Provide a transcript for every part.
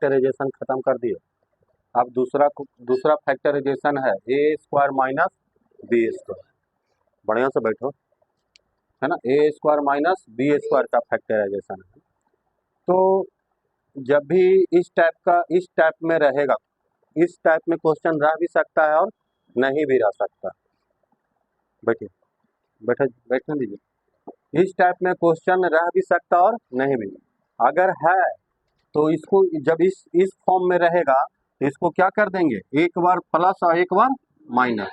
Factorisation खत्म कर दिए। अब दूसरा फैक्टराइजेशन है ए स्क्वायर माइनस बी स्क्वायर। बढ़िया से बैठो, है ना। ए स्क्वायर माइनस बी स्क्वायर का फैक्टराइजेशन है। तो जब भी इस टाइप में रहेगा, इस टाइप में क्वेश्चन रह भी सकता है और नहीं भी रह सकता। बैठिए, बैठने दीजिए। इस टाइप में क्वेश्चन रह भी सकता और नहीं भी। अगर है तो इसको जब इस फॉर्म में रहेगा तो इसको क्या कर देंगे, एक बार प्लस और एक बार माइनस।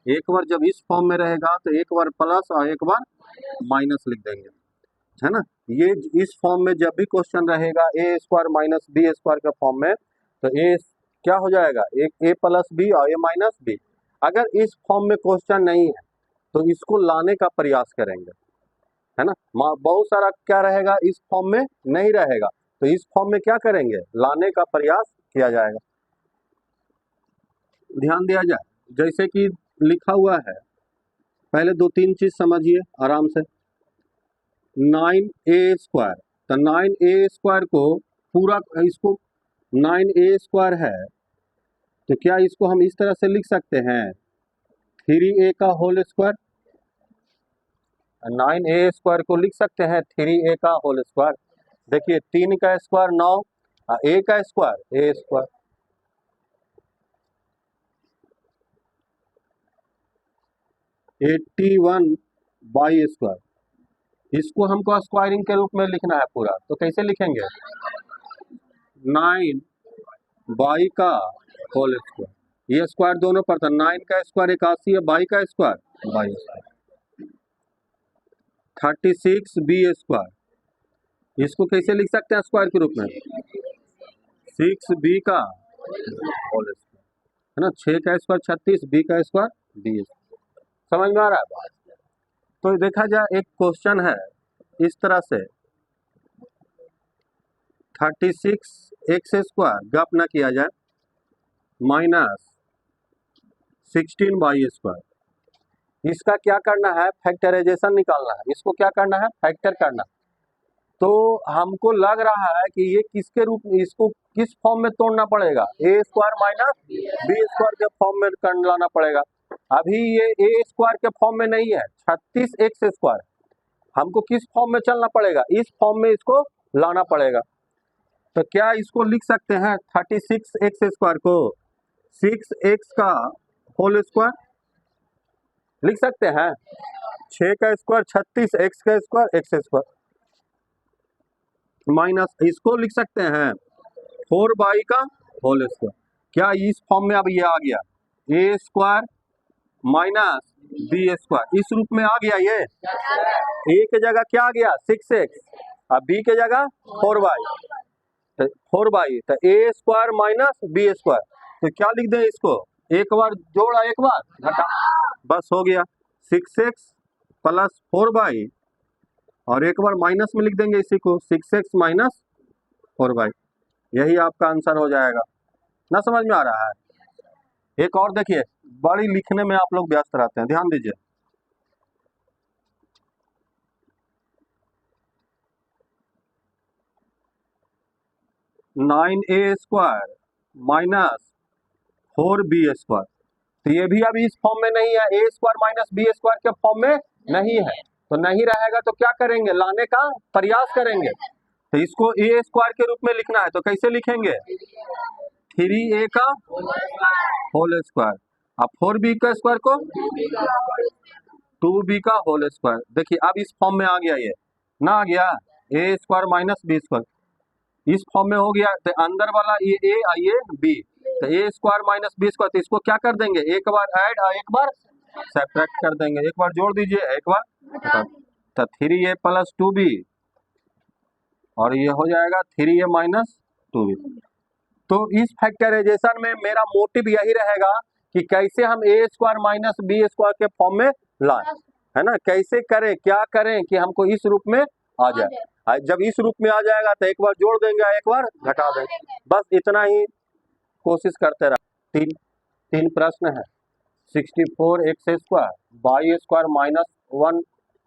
एक बार जब इस फॉर्म में रहेगा तो एक बार प्लस और एक बार माइनस लिख देंगे, है ना। ये इस फॉर्म में जब भी क्वेश्चन रहेगा ए स्क्वायर माइनस बी स्क्वायर के फॉर्म में, तो ए क्या हो जाएगा, एक ए प्लस बी और ए माइनस बी। अगर इस फॉर्म में क्वेश्चन नहीं है तो इसको लाने का प्रयास करेंगे, है ना। बहुत सारा क्या रहेगा इस फॉर्म में नहीं रहेगा, तो इस फॉर्म में क्या करेंगे, लाने का प्रयास किया जाएगा। ध्यान दिया जाए, जैसे कि लिखा हुआ है, पहले 2-3 चीज समझिए आराम से। 9a स्क्वायर, तो 9a स्क्वायर को पूरा, इसको 9a स्क्वायर है तो क्या इसको हम इस तरह से लिख सकते हैं 3a का होल स्क्वायर। 9a स्क्वायर को लिख सकते हैं 3a का होल स्क्वायर। देखिए 3 का स्क्वायर 9, a का square a square, 81 by square. इसको हमको स्क्वायरिंग के रूप में लिखना है पूरा, तो कैसे लिखेंगे, 9 बाई का होल स्क्वायर। ये स्क्वायर दोनों पर था, 9 का स्क्वायर 81 है, बाई का स्क्वायर 22, 36 बी स्क्वायर। इसको कैसे लिख सकते हैं स्क्वायर के रूप में, 6 बी का होल स्क्वायर, है ना। 6 का स्क्वायर 36, बी का स्क्वायर 20। समझ में आ रहा है बात। तो देखा जाए एक क्वेश्चन है इस तरह से, 36x स्क्वायर गप ना किया जाए माइनस 16 बाई स्क्वायर। इसका क्या करना है, फैक्टराइजेशन निकालना है। इसको क्या करना है, फैक्टर करना। तो हमको लग रहा है कि ये किसके रूप में, इसको किस फॉर्म में तोड़ना पड़ेगा, ए स्क्वायर माइनस बी स्क्वायर के फॉर्म में कर लाना पड़ेगा। अभी ये ए स्क्वायर के फॉर्म में नहीं है, 36x स्क्वायर। हमको किस फॉर्म में चलना पड़ेगा, इस फॉर्म में इसको लाना पड़ेगा। तो क्या इसको लिख सकते हैं 36x स्क्वायर को 6x का होल स्क्वायर लिख सकते हैं। 6 का स्क्वायर 36, x का स्क्वायर x स्क्वायर, माइनस इसको लिख सकते हैं 4 बाई का होल स्क्वायर। क्या इस फॉर्म में अब ये आ गया, ए स्क्वायर माइनस बी स्क्वायर, इस रूप में आ गया। ये ए के जगह क्या आ गया 6x और बी के जगह 4 बाई, तो 4 बाई, तो ए स्क्वायर माइनस बी स्क्वायर। तो क्या लिख दें इसको, एक बार जोड़ा एक बार घटा, बस हो गया 6x प्लस 4 बाई, और एक बार माइनस में लिख देंगे इसी को 6x माइनस 4 बाई। यही आपका आंसर हो जाएगा। ना समझ में आ रहा है। एक और देखिए, बड़ी लिखने में आप लोग व्यस्त रहते हैं, ध्यान दीजिए। नाइन ए स्क्वायर माइनस 4b स्क्वायर, तो ये भी अभी इस फॉर्म में नहीं है, ए स्क्वायर माइनस बी स्क्वायर के फॉर्म में नहीं है। तो नहीं रहेगा तो क्या करेंगे, लाने का प्रयास करेंगे। तो इसको ए स्क्वायर के रूप में लिखना है, तो कैसे लिखेंगे, 3a का होल स्क्वायर, अब 4b का स्क्वायर को 2b का होल स्क्वायर। देखिए अब इस फॉर्म में आ गया, ये ना आ गया ए स्क्वायर माइनस बी स्क्वायर, इस फॉर्म में हो गया। तो अंदर वाला ये ए और ये बी, तो ए स्क्वायर माइनस बी स्क्वायर, तो इसको क्या कर देंगे, एक बार ऐड और एक बार सब्ट्रैक्ट कर देंगे। एक बार जोड़ दीजिए, एक बार, तो 3a प्लस 2b, और ये हो जाएगा 3a माइनस 2b। तो इस फैक्टराइजेशन में मेरा मोटिव यही रहेगा कि कैसे हम ए स्क्वायर माइनस बी स्क्वायर के फॉर्म में लाएं, है ना। कैसे करें, क्या करें कि हमको इस रूप में आ जाए। जब इस रूप में आ जाएगा तो एक बार जोड़ देंगे, एक बार घटा देंगे, बस इतना ही कोशिश करते रहे। तीन प्रश्न है, 64x square by square minus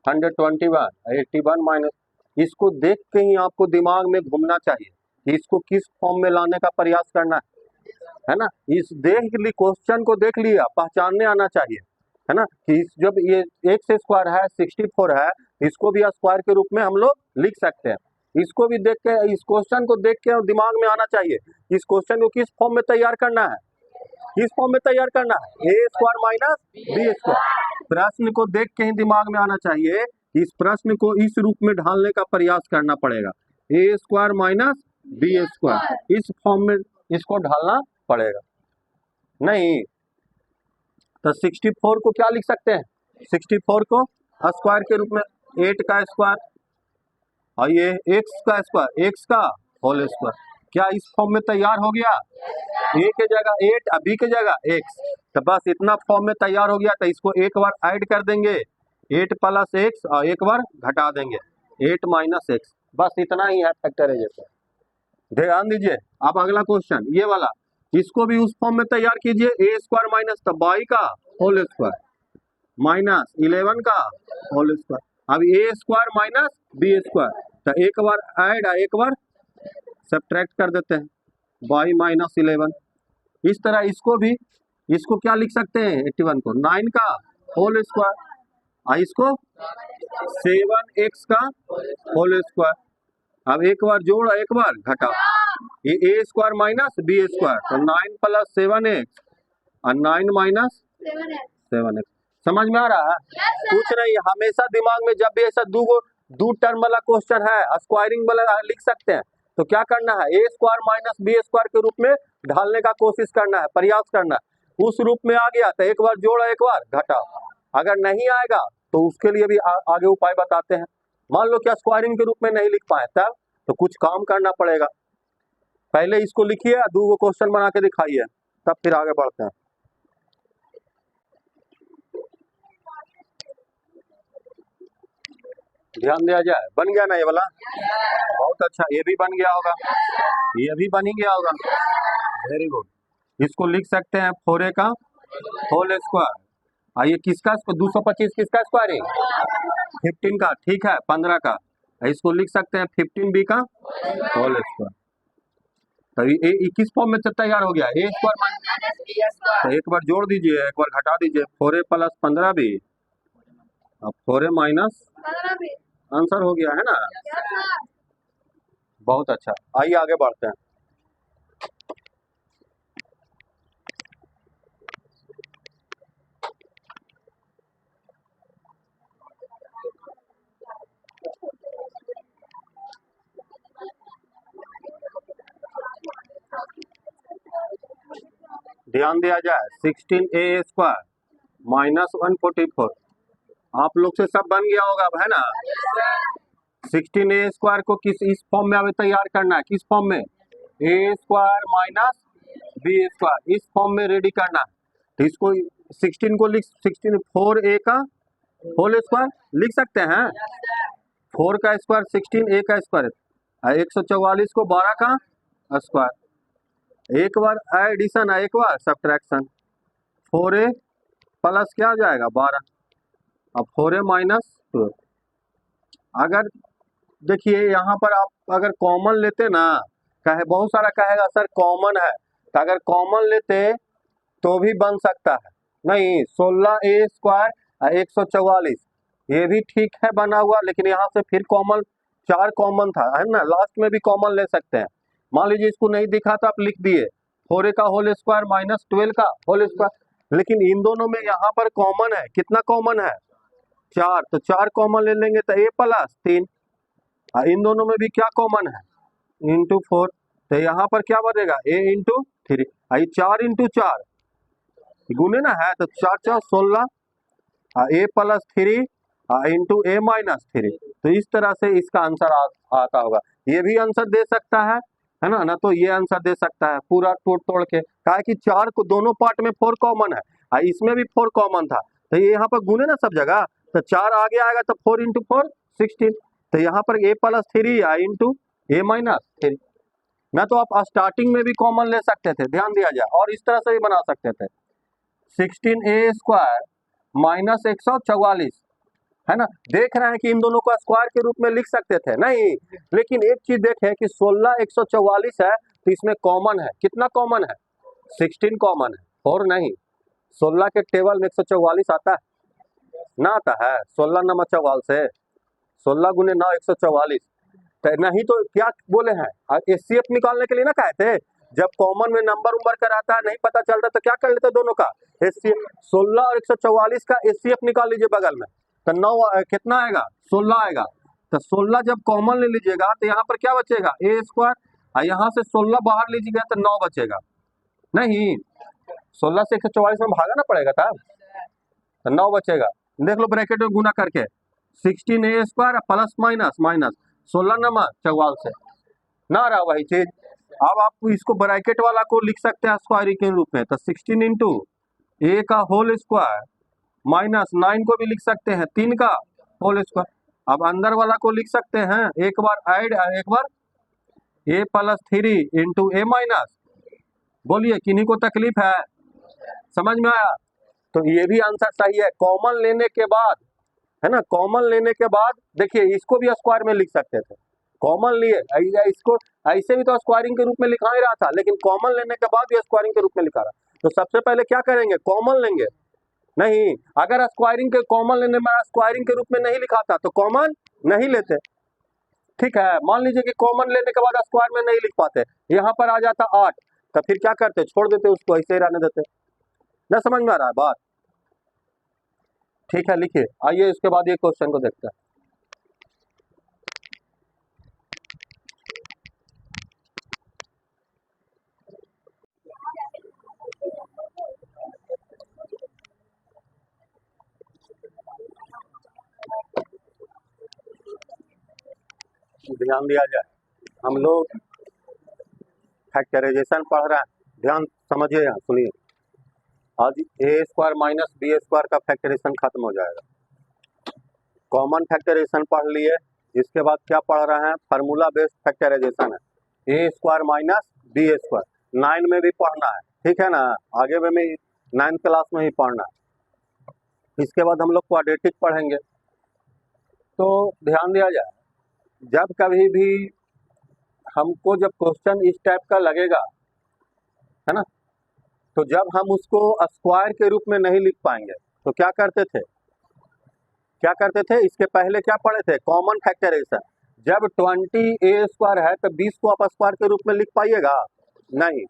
121, 81 minus, इसको देख के ही आपको दिमाग में घूमना चाहिए कि इसको किस फॉर्म में लाने का प्रयास करना है ना। इस देख ली क्वेश्चन को देख लिया, पहचानने आना चाहिए, है ना, कि जब ये एक्स स्क्वायर है 64 है, इसको भी स्क्वायर के रूप में हम लोग लिख सकते हैं। इसको भी देख के, इस क्वेश्चन को देख के दिमाग में आना चाहिए इस क्वेश्चन को किस फॉर्म में तैयार करना है, किस फॉर्म में तैयार करना है, ए स्क्वायर माइनस बी स्क्वायर। प्रश्न को देख के ही दिमाग में आना चाहिए, इस प्रश्न को इस रूप में ढालने का प्रयास करना पड़ेगा, ए स्क्वायर माइनस बी स्क्वायर, इस फॉर्म में इसको ढालना पड़ेगा। नहीं तो 64 को क्या लिख सकते हैं, 64 को स्क्वायर के रूप में 8 का स्क्वायर और ये x का स्क्वायर, x का होल स्क्वायर, क्या इस फॉर्म में तैयार हो गया, a के जगह 8 और b के जगह x, तो बस इतना फॉर्म में तैयार हो गया। तो इसको एक बार ऐड कर देंगे 8 प्लस x और एक बार घटा देंगे 8 माइनस x, बस इतना ही है फैक्टराइजेशन। ध्यान दीजिए। अब अगला क्वेश्चन ये वाला, इसको भी उस फॉर्म में तैयार कीजिए, ए स्क्वायर माइनस तो बाई का होल स्क्वायर माइनस 11 का होल स्क्वायर। अब ए स्क्वायर माइनस बी स्क्वायर, तो एक बार ऐड एक बार सब्ट्रैक्ट कर देते हैं, बाई माइनस 11। इस तरह इसको भी, इसको क्या लिख सकते हैं 81 को 9 का होल स्क्वायर और इसको 7x का होल स्क्वायर। अब एक बार जोड़ एक बार घटा, ये ए स्क्वायर माइनस बी स्क्वायर, तो 9 प्लस 7x और 9 माइनस 7x। समझ में आ रहा है? कुछ नहीं, हमेशा दिमाग में जब भी ऐसा दो टर्म वाला क्वेश्चन है, स्क्वायरिंग वाला लिख सकते हैं, तो क्या करना है, ए स्क्वायर माइनस बी स्क्वायर के रूप में ढालने का कोशिश करना है, प्रयास करना है। उस रूप में आ गया तो एक बार जोड़ा एक बार घटा, अगर नहीं आएगा तो उसके लिए भी आगे उपाय बताते हैं। मान लो क्या स्क्वायरिंग के रूप में नहीं लिख पाए, तब तो कुछ काम करना पड़ेगा। पहले इसको लिखिए, दो क्वेश्चन बना के दिखाइए, तब फिर आगे बढ़ते हैं। ध्यान दिया जाए, बन गया ना ये वाला, बहुत अच्छा, ये भी बन गया होगा, ये भी बन ही गया होगा, वेरी गुड। इसको लिख सकते हैं 4a का होल स्क्वायर, आइए किसका, 225 किसका स्क्वायर है 15 का, ठीक है 15 का, इसको लिख सकते हैं 15b का होल स्क्वायर। तो ये किस फॉर्म में तैयार हो गया, ए स्क्वायर, तो एक बार जोड़ दीजिए एक बार घटा दीजिए, 4a प्लस 15b अब 4a माइनस, आंसर हो गया है ना, बहुत अच्छा। आइए आगे बढ़ते हैं। ध्यान दिया जाए, 16a स्क्वायर माइनस 144, आप लोग से सब बन गया होगा अब, है ना। 16a स्क्वायर को किस इस फॉर्म में अभी तैयार करना है, किस फॉर्म में, ए स्क्वायर माइनस बी स्क्वायर, इस फॉर्म में रेडी करना है। तो इसको 16 को लिख 16 4a का होल स्क्वायर लिख सकते हैं, 4 का स्क्वायर 16a का स्क्वायर, 144 को 12 का स्क्वायर, एक बार एडिशन है एक बार सब्ट्रैक्शन, 4a प्लस क्या आ जाएगा 12, अब 4a माइनस 12। अगर देखिए यहाँ पर आप अगर कॉमन लेते ना, कहे बहुत सारा कहेगा सर कॉमन है, तो अगर कॉमन लेते तो भी बन सकता है, नहीं 16a स्क्वायर 144 ये भी ठीक है बना हुआ, लेकिन यहाँ से फिर कॉमन 4 कॉमन था, है ना, लास्ट में भी कॉमन ले सकते हैं। मान लीजिए इसको नहीं दिखा तो आप लिख दिए 4a का होल स्क्वायर माइनस 12 का होल स्क्वायर, लेकिन इन दोनों में यहाँ पर कॉमन है, कितना कॉमन है 4, तो 4 कॉमन ले लेंगे तो a प्लस 3, इन दोनों में भी क्या कॉमन है इंटू 4, तो यहाँ पर क्या बनेगा a इंटू 3, 4 इंटू 4 गुने ना है, तो 4 4 16, a plus 3 into a minus 3, तो इस तरह से इसका आंसर आता होगा। ये भी आंसर दे सकता है ना, तो ये आंसर दे सकता है पूरा तोड़ के, कहा कि 4 को दोनोों पार्ट में 4 कॉमन है, इसमें भी 4 कॉमन था, तो ये यहाँ पर गुने ना सब जगह, तो 4 आगे आएगा तो 4 इंटू 4 16, तो यहाँ पर a plus 3 into a minus 3, ना तो आप स्टार्टिंग में भी कॉमन ले सकते थे, ध्यान दिया जाए, और इस तरह से भी बना सकते थे 16a स्क्वायर माइनस 144 है ना। देख रहे हैं कि इन दोनों को स्क्वायर के रूप में लिख सकते थे नहीं, लेकिन एक चीज देखें कि 16 144 है तो इसमें कॉमन है, कितना कॉमन है, 16 कॉमन है, और नहीं 16 के टेबल में 144 आता है ना, आता है 16 नंबर 44 से 16 गुने 9 144, तो नहीं तो क्या बोले हैं एचसीएफ निकालने के लिए ना कहे थे, जब कॉमन में नंबर उम्बर कराता है नहीं पता चलता तो क्या कर लेते दोनों का एचसीएफ, 16 और 144 का एचसीएफ निकाल लीजिए बगल में, तो 9 कितना आएगा 16 आएगा, तो 16 जब कॉमन ले लीजिएगा तो यहाँ पर क्या बचेगा ए स्क्वायर, और यहाँ से 16 बाहर लीजिएगा तो 9 बचेगा, नहीं 16 से 144 में भागा ना पड़ेगा था, तो 9 बचेगा, देख लो ब्रैकेट में गुना करके 16 A square plus minus minus 16 number 44 से ना रहा वही चीज। अब आप इसको ब्रैकेट वाला को लिख सकते हैं स्क्वायर के रूप में, तो 16 इंटू ए का होल स्क्वायर माइनस 9 को भी लिख सकते हैं 3 का होल स्क्वायर, अब अंदर वाला को लिख सकते हैं एक बार ऐड एक बार ए प्लस 3 इंटू ए माइनस, बोलिए किन्हीं को तकलीफ है, समझ में आया, तो ये भी आंसर सही है। कॉमन लेने के बाद है ना, कॉमन लेने के बाद देखिए इसको भी स्क्वायर में लिख सकते थे, कॉमन लिए इसको ऐसे भी तो स्क्वायरिंग के रूप में लिखा ही रहा था, लेकिन कॉमन लेने के बाद भी स्क्वायरिंग के रूप में लिखा रहा, तो सबसे पहले क्या करेंगे कॉमन लेंगे, नहीं अगर स्क्वायरिंग के कॉमन लेने में स्क्वायरिंग के रूप में नहीं लिखा था तो कॉमन नहीं लेते, ठीक है। मान लीजिए कि कॉमन लेने के बाद स्क्वायर में नहीं लिख पाते, यहाँ पर आ जाता 8, तो फिर क्या करते छोड़ देते उसको ऐसे ही रहने देते, ना समझ में आ रहा है बात, ठीक है लिखिए। आइए इसके बाद ये क्वेश्चन को देखते हैं। ध्यान दिया जाए, हम लोग फैक्टराइजेशन पढ़ रहे हैं, ध्यान समझिए यहाँ सुनिए, आज ए स्क्वायर माइनस बी स्क्वायर का फैक्टराइजेशन खत्म हो जाएगा, कॉमन फैक्टराइजेशन पढ़ लिए, इसके बाद क्या पढ़ रहे हैं फार्मूला बेस्ड फैक्टराइजेशन है, ए स्क्वायर माइनस बी स्क्वायर 9 में भी पढ़ना है, ठीक है ना, आगे में भी 9th क्लास में ही पढ़ना है। इसके बाद हम लोग क्वाड्रेटिक पढ़ेंगे, तो ध्यान दिया जाए जब कभी भी हमको जब क्वेश्चन इस टाइप का लगेगा है ना, तो जब हम उसको स्क्वायर के रूप में नहीं लिख पाएंगे तो क्या करते थे, इसके पहले क्या पढ़े थे कॉमन फैक्टराइजेशन, जब 20 ए स्क्वायर है तो 20 को आप स्क्वायर के रूप में लिख पाइएगा नहीं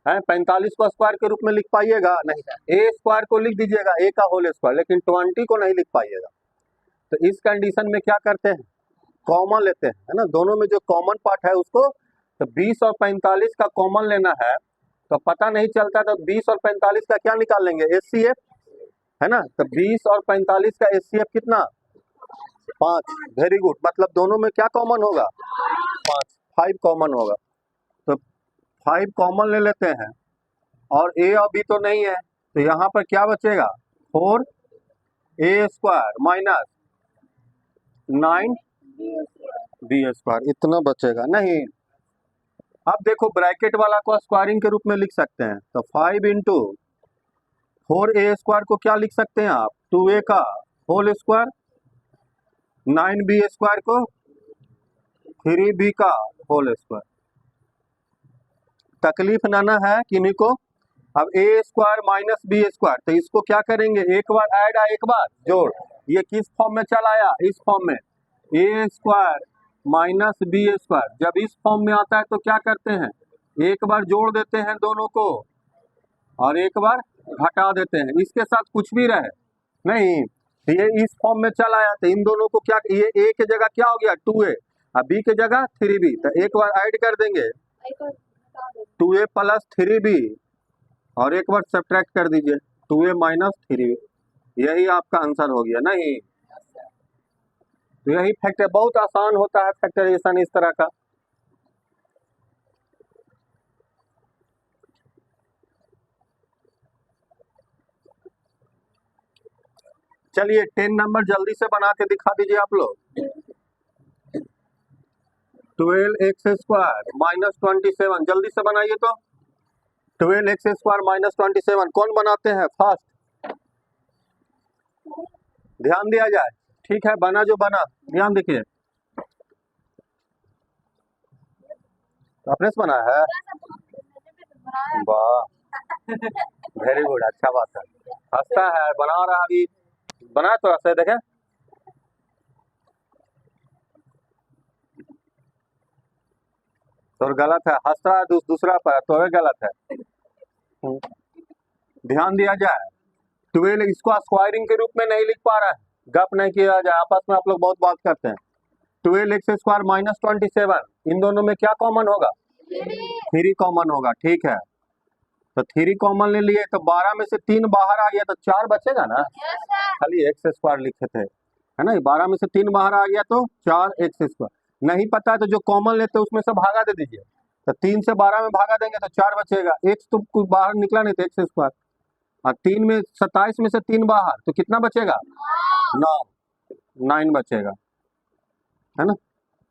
है, 45 को स्क्वायर के रूप में लिख पाइएगा नहीं, ए स्क्वायर को लिख दीजिएगा ए का होल स्क्वायर, लेकिन 20 को नहीं लिख पाइएगा, तो इस कंडीशन में क्या करते हैं कॉमन लेते हैं, है ना, दोनों में जो कॉमन पार्ट है उसको, तो 20 और 45 का कॉमन लेना है, तो पता नहीं चलता तो 20 और 45 का क्या निकाल लेंगे एचसीएफ, है ना, तो 20 और 45 का एचसीएफ कितना 5, वेरी गुड, मतलब दोनों में क्या कॉमन होगा 5 कॉमन होगा, तो 5 कॉमन ले लेते हैं, और ए और बी तो नहीं है, तो यहाँ पर क्या बचेगा 4 ए स्क्वायर माइनस 9 बी स्क्वायर, इतना बचेगा नहीं। अब देखो ब्रैकेट वाला को स्क्वायरिंग के रूप में लिख सकते हैं, तो 5 इंटू 4 ए स्क्वायर को क्या लिख सकते हैं आप 2a का होल स्क्वायर, 9 बी स्क्वायर को 3b का होल स्क्वायर, तकलीफ नाना है किन्हीं को। अब ए स्क्वायर माइनस बी स्क्वायर, तो इसको क्या करेंगे एक बार ऐड एक बार जोड़, ये किस फॉर्म में चला आया इस फॉर्म में, ए स्क्वायर माइनस बी स्क्वायर, जब इस फॉर्म में आता है तो क्या करते हैं एक बार जोड़ देते हैं दोनों को और एक बार घटा देते हैं, इसके साथ कुछ भी रहे नहीं, ये इस फॉर्म में चला आया, तो इन दोनों को क्या, ये ए के जगह क्या हो गया 2a और बी के जगह 3b, तो एक बार ऐड कर देंगे 2a प्लस 3b और एक बार सब्ट्रैक्ट कर दीजिए 2a माइनस 3b, यही आपका आंसर हो गया नहीं, तो यही फैक्टर बहुत आसान होता है फैक्टराइजेशन इस तरह का। चलिए 10 नंबर जल्दी से बना के दिखा दीजिए आप लोग, 12x स्क्वायर माइनस 27, जल्दी से बनाइए तो 12x स्क्वायर माइनस 27 कौन बनाते हैं फर्स्ट, ध्यान दिया जाए, ठीक है, बना जो बना, ध्यान देखिए, अपने से बना है। वाह, वेरी गुड, अच्छा बात है। हंसता है, बना रहा अभी, बना थोड़ा सा देखे। तो गलत है, हंस रहा है दूसरा पर, तो गलत है। ध्यान दिया जाए, 12 इसको स्क्वायरिंग के रूप में नहीं लिख पा रहा है, गप नहीं किया जाए, आपस में आप लोग बहुत बात करते हैं। 12x² माइनस 27, इन दोनों में क्या कॉमन होगा? 3 कॉमन होगा, ठीक है। तो 3 कॉमन ले लिए, तो 12 में से 3 बाहर आ गया, तो 4 बचेगा ना। खाली x² लिखे थे, है ना, 12 में से 3 बाहर आ गया तो 4x²। नहीं पता है तो जो कॉमन लेते हैं उसमें से भागा दे दीजिए, तो 3 से 12 में भागा देंगे तो 4 बचेगा, x तो कुछ बाहर निकला नहीं तो x², और 3 में 27 में से 3 बाहर, तो कितना बचेगा? 9 बचेगा, है ना।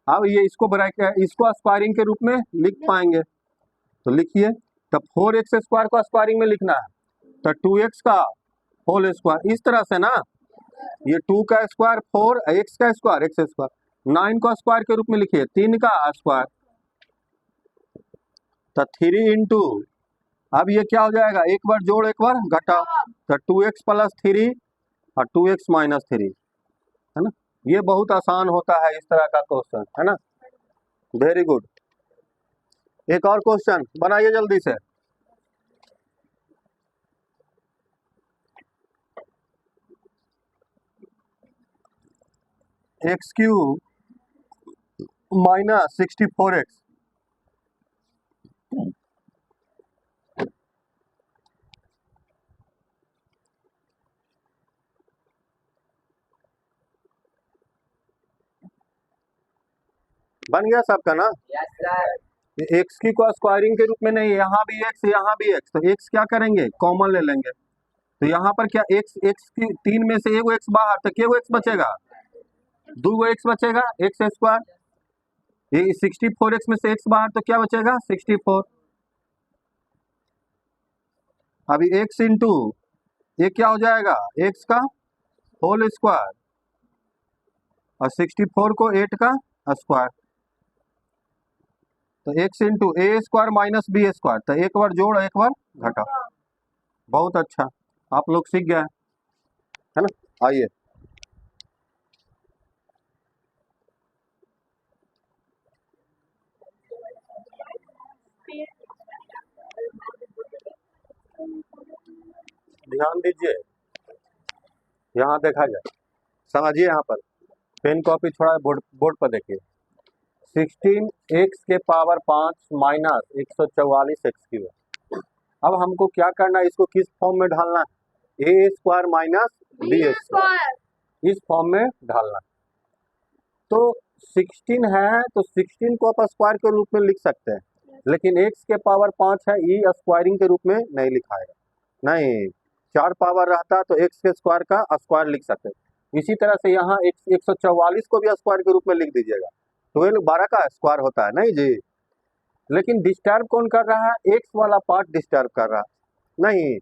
अब ये इसको ब्रैकेट, इसको स्क्वायरिंग के रूप में लिख पाएंगे, तो लिखिए, तो 4x² को स्क्वायरिंग में लिखना है, तो 2x का होल स्क्वायर, इस तरह से ना, ये 2 का स्क्वायर 4, x का स्क्वायर x², 9 को स्क्वायर के रूप में लिखिए, 3 का स्क्वायर, तो 3 इंटू, अब ये क्या हो जाएगा, एक बार जोड़ एक बार घटा, तो 2x प्लस 3 और 2x माइनस 3, है ना। ये बहुत आसान होता है इस तरह का क्वेश्चन, है ना, वेरी गुड। एक और क्वेश्चन बनाइए जल्दी से। x³ माइनस 64x, बन गया सबका ना। एक्स की को स्क्वायरिंग के रूप में नहीं, यहाँ भी x यहाँ भी x, तो x क्या करेंगे, कॉमन ले लेंगे, तो यहाँ पर क्या x की 3 में से एगो x बाहर, तो क्या x बचेगा, 2 x बचेगा, x²। ये 64x में से x बाहर, तो क्या बचेगा 64। अभी x इंटू ये क्या हो जाएगा, x का होल स्क्वायर, और 64 को 8 का स्क्वायर, तो x into a² minus b², तो एक बार जोड़ एक बार घटा। बहुत अच्छा, आप लोग सीख गए, है ना। आइए, ध्यान दीजिए, यहाँ देखा जाए, समझिए, यहाँ पर पेन कॉपी छोड़ा, बोर्ड पर देखिए, 16x के पावर 5 माइनस 144x³। अब हमको क्या करना है, इसको किस फॉर्म में ढालना है, a² माइनस b², इस फॉर्म में ढालना। तो 16 है, तो 16 को आप स्क्वायर के रूप में लिख सकते हैं, लेकिन x के पावर 5 है, ये स्क्वायरिंग के रूप में नहीं लिखाएगा, नहीं, 4 पावर रहता तो x के स्क्वायर का स्क्वायर लिख सकते हैं। इसी तरह से यहाँ 144 को भी स्क्वायर के रूप में लिख दीजिएगा, 12 का स्क्वायर होता है, नहीं जी। लेकिन डिस्टर्ब कौन कर रहा है, x वाला पार्ट डिस्टर्ब कर रहा है, नहीं,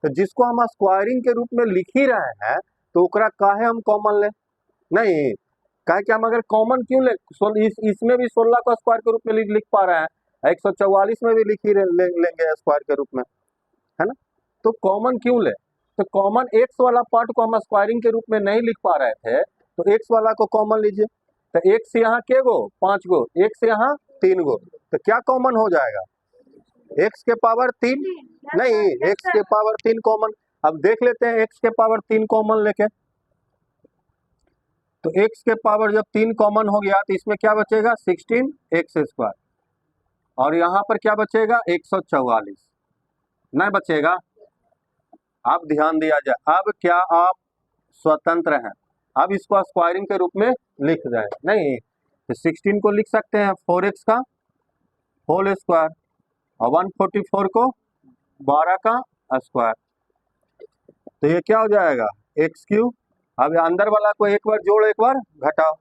तो जिसको हम स्क्वायरिंग के रूप में लिख ही रहे हैं, तो ओकरा काहे हम कॉमन ले, नहीं, काहे कि हम अगर कॉमन क्यों ले, इसमें भी 16 को स्क्वायर के रूप में लिख पा रहे हैं, 144 में भी लिख ही लेंगे स्क्वायर के रूप में, है ना। तो कॉमन क्यों ले, तो कॉमन x वाला पार्ट को हम स्क्वायरिंग के रूप में नहीं लिख पा रहे थे, तो x वाला को कॉमन लीजिए, तो x यहाँ के गो 5 गो, x यहाँ 3 गो, तो क्या कॉमन हो जाएगा, x के पावर 3, नहीं, x के पावर 3 कॉमन। अब देख लेते हैं x के पावर 3 कॉमन लेके, तो x के पावर जब 3 कॉमन हो गया, तो इसमें क्या बचेगा 16x², और यहाँ पर क्या बचेगा 144, नहीं बचेगा। अब ध्यान दिया जाए, अब क्या आप स्वतंत्र हैं, अब इसको स्क्वायरिंग के रूप में लिख जाए, नहीं, तो 16 को लिख सकते हैं 4x का होल स्क्वायर, और 144 को 12 का स्क्वायर, तो ये क्या हो जाएगा x³। अब अंदर वाला को एक बार जोड़ एक बार घटाओ,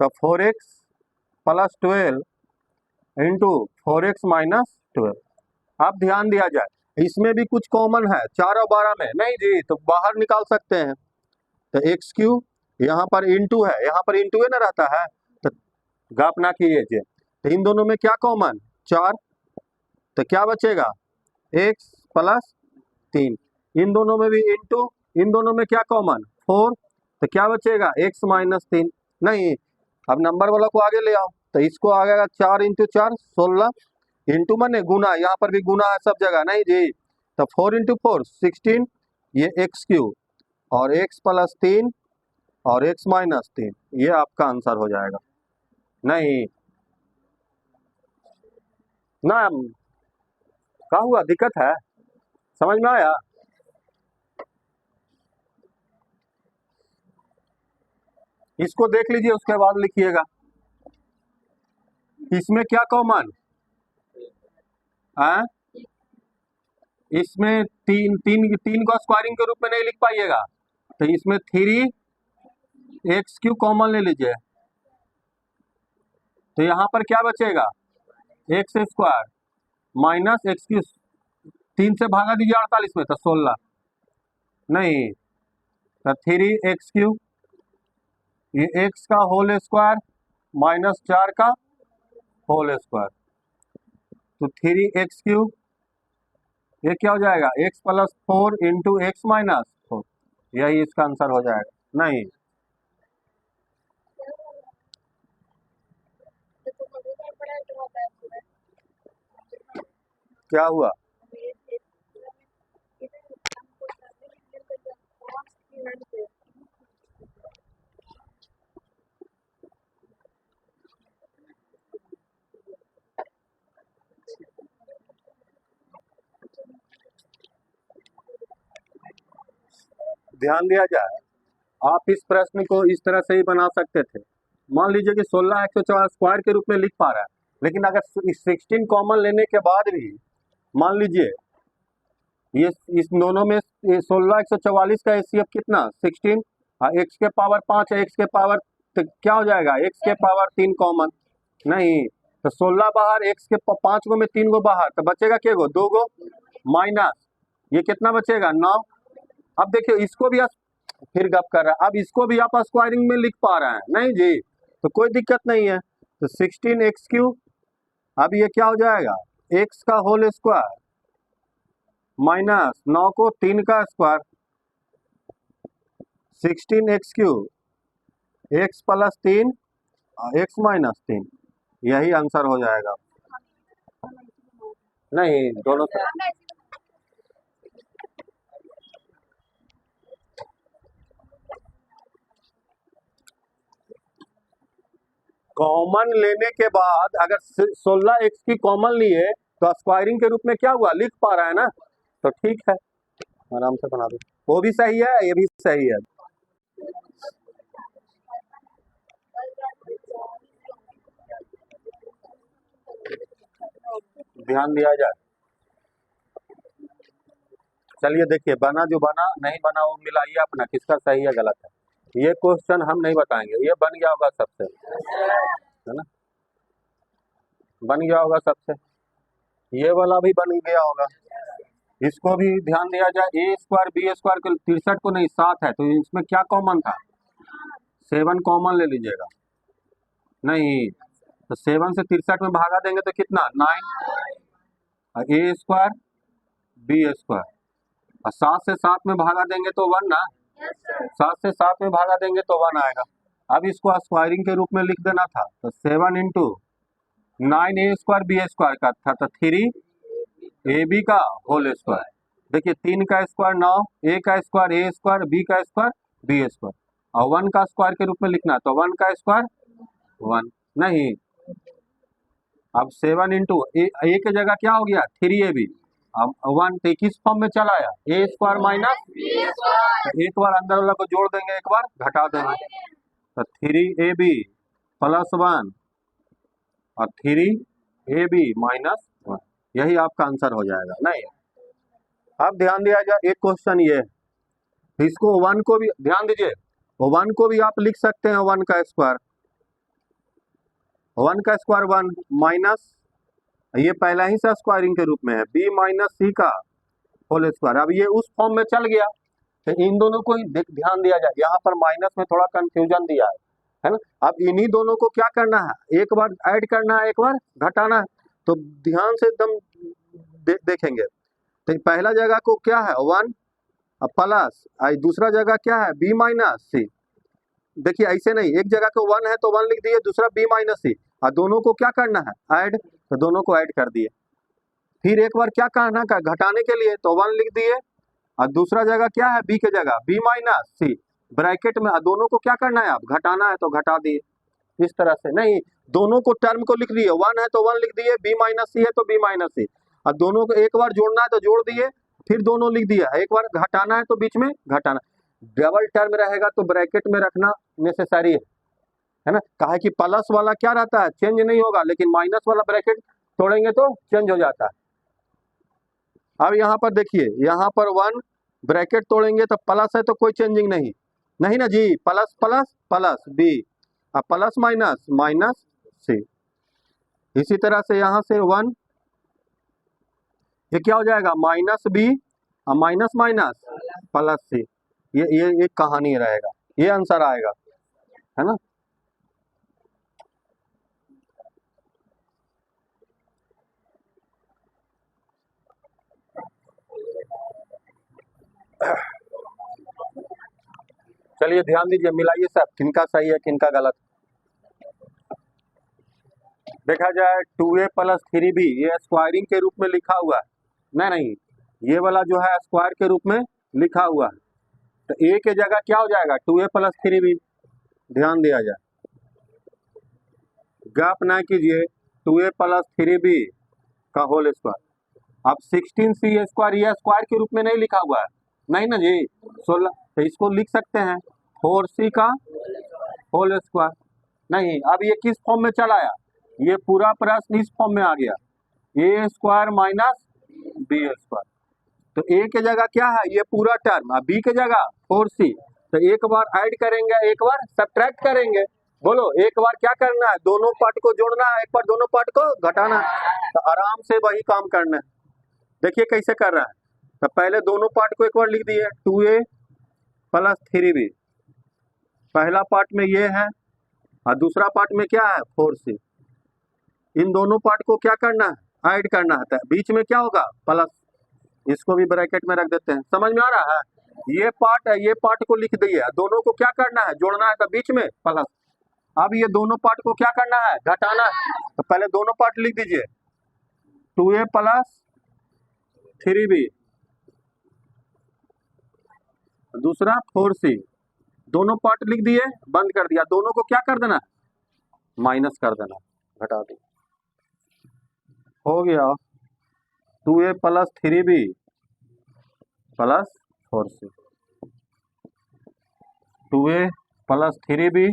तो 4x plus 12 into 4x minus 12। अब ध्यान दिया जाए, इसमें भी कुछ कॉमन है, 4 और 12 में, नहीं जी, तो बाहर निकाल सकते हैं, तो x³ यहाँ पर इंटू है, यहाँ पर इंटू है ना रहता है, तो गाप ना कीजिए। तो इन दोनों में क्या कॉमन, 4, तो क्या बचेगा x प्लस 3। इन दोनों में भी इंटू, इन दोनों में क्या कॉमन 4, तो क्या बचेगा x माइनस 3। नहीं, अब नंबर वाला को आगे ले आओ, तो इसको आ गया 4 इंटू 4 16, इंटू माने गुना, यहाँ पर भी गुना है सब जगह, नहीं जी, तो 4 इंटू 4 16, ये एक्स क्यू और x प्लस 3 और x माइनस 3, ये आपका आंसर हो जाएगा। नहीं ना, क्या हुआ, दिक्कत है, समझ में आया? इसको देख लीजिए, उसके बाद लिखिएगा। इसमें क्या कॉमन है, इसमें तीन तीन तीन को स्क्वायरिंग के रूप में नहीं लिख पाइएगा, तो इसमें 3x क्यू कॉमन ले लीजिए, तो यहाँ पर क्या बचेगा x square minus x Q, 3 से भागा दीजिए 48 में, तो 16, नहीं तो 3x क्यू, ये x का होल स्क्वायर माइनस 4 का होल स्क्वायर, तो 3x क्यू, ये क्या हो जाएगा x plus 4 into x minus 4, यही इसका आंसर हो जाएगा। नहीं क्या हुआ, ध्यान दिया जाए, आप इस प्रश्न को इस तरह से ही बना सकते थे। मान लीजिए कि 16 144 स्क्वायर के रूप में लिख पा रहा है, लेकिन अगर 16 कॉमन लेने के बाद भी मान लीजिए ये इस दोनों में 16 144 का एचसीएफ कितना 16, एक्स के पावर 5 है, एक्स के पावर, तो क्या हो जाएगा एक्स के पावर 3 कॉमन, नहीं तो 16 बाहर, एक्स के 5 गो में 3 गो बाहर, तो बचेगा क्या गो 2 गो माइनस, ये कितना बचेगा 9। अब देखिए इसको भी आप फिर गप कर रहा है, अब इसको भी आप स्क्वायरिंग में लिख पा रहे हैं, नहीं जी, तो कोई दिक्कत नहीं है, तो 16x क्यू, अब ये क्या हो जाएगा x का होल स्क्वायर माइनस 9 को 3 का square, 16x Q, x plus 3 x minus 3, यही आंसर हो जाएगा। नहीं दोनों तरफ कॉमन लेने के बाद अगर 16x की कॉमन लिए तो स्क्वायरिंग के रूप में क्या हुआ लिख पा रहा है ना, तो ठीक है आराम से बना दो, वो भी सही है ये भी सही है। ध्यान दिया जाए, चलिए देखिए बना जो बना, नहीं बना वो मिलाइए अपना, किसका सही है गलत है, ये क्वेश्चन हम नहीं बताएंगे, ये बन गया होगा सबसे, है ना, बन गया होगा सबसे, ये वाला भी बन गया होगा, इसको भी ध्यान दिया जाए, ए स्क्वायर बी स्क्वायर को 63 को नहीं 7 है, तो इसमें क्या कॉमन था 7 कॉमन ले लीजिएगा, नहीं तो 7 से 63 में भागा देंगे तो कितना 9, ए स्क्वायर बी स्क्वायर, और 7 से 7 में भागा देंगे तो 1 ना, 7 से 7 में भागा देंगे तो 1 आएगा। अब इसको स्क्वायरिंग के रूप में लिख देना था, तो 7 इंटू 9 ए स्क्वायर बी स्क्वायर का था, तो 3 ए बी का होल स्क्वायर, देखिए 3 का स्क्वायर 9, ए का स्क्वायर ए स्क्वायर, बी का स्क्वायर बी स्क्वायर, और 1 का स्क्वायर के रूप में लिखना, तो 1 का स्क्वायर 1, नहीं अब 7 इंटू ए की जगह क्या हो गया 3ab, अब 1 तो किस फॉर्म में चला आया ए स्क्वायर माइनस, एक बार अंदर वाला को जोड़ देंगे एक बार घटा देंगे, तो 3ab प्लस 1 और 3ab माइनस 1, यही आपका आंसर हो जाएगा। नहीं अब ध्यान दिया जाए एक क्वेश्चन ये, इसको 1 को भी ध्यान दीजिए, 1 को भी आप लिख सकते हैं 1 का स्क्वायर, 1 का स्क्वायर 1 माइनस, ये पहला ही से स्क्वायरिंग के रूप में है बी माइनस सी का होल स्क्वायर, अब ये उस फॉर्म में चल गया, तो इन दोनों को ही ध्यान दिया जाए। यहाँ पर माइनस में थोड़ा कंफ्यूजन दिया है ना। अब इन्हीं दोनों को क्या करना है, एक बार ऐड करना है, एक बार घटाना है। तो ध्यान से एकदम देखेंगे। तो पहला जगह को क्या है 1 प्लस, दूसरा जगह क्या है b माइनस सी। देखिए ऐसे नहीं, एक जगह को 1 है तो 1 लिख दिए, दूसरा b माइनस सी, और दोनों को क्या करना है ऐड, तो दोनों को ऐड कर दिए। फिर एक बार क्या करना है घटाने के लिए, तो 1 लिख दिए, और दूसरा जगह क्या है b के जगह b माइनस सी ब्रैकेट में, और दोनों को क्या करना है अब घटाना है तो घटा दिए। इस तरह से नहीं, दोनों को टर्म को लिख दिए, 1 है तो 1 लिख दिए, b माइनस सी है तो b माइनस सी, और दोनों को एक बार जोड़ना है तो जोड़ दिए, फिर दोनों लिख दिया, एक बार घटाना है तो बीच में घटाना। डबल टर्म रहेगा तो ब्रैकेट में रखना नेसेसरी है ना। कहा है कि प्लस वाला क्या रहता है चेंज नहीं होगा, लेकिन माइनस वाला ब्रैकेट तोड़ेंगे तो चेंज हो जाता है। अब यहाँ पर देखिए, यहाँ पर 1 ब्रैकेट तोड़ेंगे तो प्लस है तो कोई चेंजिंग नहीं, नहीं ना जी, प्लस प्लस प्लस b, अब प्लस माइनस माइनस सी। इसी तरह से यहाँ से 1, ये क्या हो जाएगा माइनस b और माइनस माइनस प्लस सी। ये एक कहानी रहेगा, ये आंसर आएगा, है ना। चलिए ध्यान दीजिए, मिलाइए सब, किनका सही है किनका गलत। देखा जाए 2a प्लस 3b ये स्क्वायरिंग के रूप में लिखा हुआ है, नहीं, ये वाला जो है स्क्वायर के रूप में लिखा हुआ है, तो a के जगह क्या हो जाएगा 2a प्लस 3b। ध्यान दिया जाए, गप ना कीजिए, 2a प्लस 3b का होल स्क्वायर। अब 16c स्क्वायर ये स्क्वायर के रूप में नहीं लिखा हुआ है, नहीं ना जी, 16, तो इसको लिख सकते हैं 4c का होल स्क्वायर। नहीं, अब ये किस फॉर्म में चला आया, ये पूरा प्रश्न इस फॉर्म में आ गया, a square minus b square. तो a के जगह क्या है ये पूरा टर्म, अब b के जगह 4c, तो एक बार ऐड करेंगे एक बार सब्ट्रैक्ट करेंगे। बोलो एक बार क्या करना है, दोनों पार्ट को जोड़ना है, एक बार दोनों पार्ट को घटाना है, तो आराम से वही काम करना है। देखिए कैसे कर रहा है, तो पहले दोनों पार्ट को एक बार लिख दिए 2a प्लस 3b, पहला पार्ट में ये है और दूसरा पार्ट में क्या है 4c। इन दोनों पार्ट को क्या करना है ऐड करना है, बीच में क्या होगा प्लस, इसको भी ब्रैकेट में रख देते हैं। समझ में आ रहा है, ये पार्ट है, ये पार्ट को लिख दिए, दोनों को क्या करना है जोड़ना है, तो बीच में प्लस। अब ये दोनों पार्ट को क्या करना है घटाना है, तो पहले दोनों पार्ट लिख दीजिए 2a प्लस 3b, दूसरा 4c, दोनों पार्ट लिख दिए बंद कर दिया, दोनों को क्या कर देना माइनस कर देना, घटा दिया, हो गया 2a plus 3b plus 4c, 2a plus 3b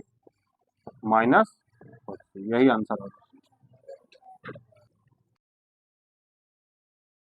minus 4c, यही आंसर होगा।